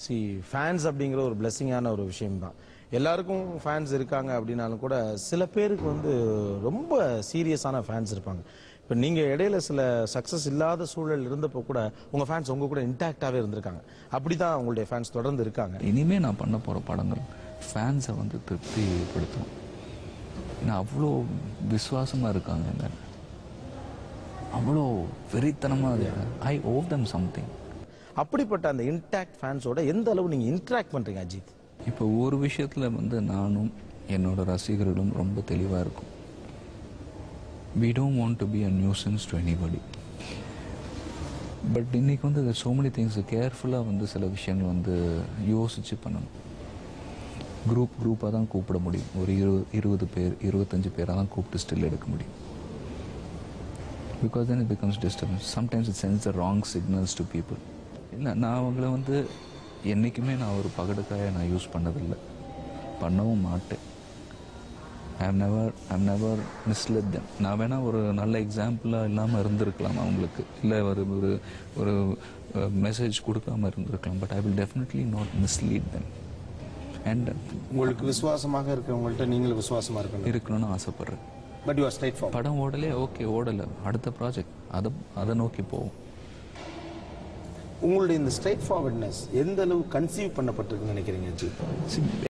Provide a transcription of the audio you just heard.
C fans அப்படிங்கிற ஒரு பிளெஸிங்கான ஒரு விஷயம் தான். எல்லாருக்கும் ஃபேன்ஸ் இருக்காங்க அப்படின்னாலும் கூட சில பேருக்கு வந்து ரொம்ப சீரியஸான ஃபேன்ஸ் இருப்பாங்க. இப்போ நீங்கள் இடையில சில சக்ஸஸ் இல்லாத சூழல் இருந்தப்போ கூட உங்கள் ஃபேன்ஸ் உங்கள் கூட இன்டாக்டாகவே இருந்திருக்காங்க. அப்படி தான் உங்களுடைய ஃபேன்ஸ் தொடர்ந்து இருக்காங்க. இனிமேல் நான் பண்ண போகிற படங்கள் ஃபேன்ஸை வந்து திருப்திப்படுத்தும். ஏன்னா அவ்வளோ விசுவாசமாக இருக்காங்க, இந்த அவ்வளோ வெறித்தனமாக ஐ ஓவ் தம் சம்திங். அப்படிப்பட்ட அந்த இன்டாக்ட் ஃபேன்ஸோட எந்த அளவு நீங்கள் இன்ட்ராக்ட் பண்ணுறீங்க அஜித்? இப்போ ஒரு விஷயத்தில் வந்து நானும் என்னோட ரசிகர்களும் ரொம்ப தெளிவாக இருக்கும். We don't want to be a nuisance to anybody. But இன்னைக்கு வந்து so many things கேர்ஃபுல்லாக வந்து சில விஷயங்கள் வந்து யோசித்து பண்ணணும். குரூப்பாக தான் கூப்பிட முடியும். ஒரு 20 பேர் 25 பேராக தான் கூப்பிட்டு ஸ்டில் எடுக்க முடியும். Because then it becomes disturbance. Sometimes it sends the wrong signals to people. இல்லை, நான் அவங்கள வந்து என்றைக்குமே நான் ஒரு பகடுக்காயை நான் யூஸ் பண்ணதில்லை, பண்ணவும் மாட்டேன். I never misled them. நான் வேணால் ஒரு நல்ல எக்ஸாம்பிளாக இல்லாமல் இருந்திருக்கலாம் அவங்களுக்கு, இல்லை ஒரு மெசேஜ் கொடுக்காமல் இருந்திருக்கலாம். But I will definitely not mislead them. And உங்களுக்கு விசுவாசமாக இருக்கிறவங்கள்ட்ட நீங்களும் விசுவாசமாக இருக்கணும்னு ஆசைப்பட்றேன். But you are straight forward. படம் ஓடலே, ஓகே ஓடலை, அடுத்த ப்ராஜெக்ட் அதை நோக்கி போவோம். உங்களுடைய இந்த ஸ்ட்ரைட் ஃபார்வர்ட்னஸ் எந்த அளவு கன்சீவ் பண்ணப்பட்டிருக்குன்னு நினைக்கிறீங்க அஜித்?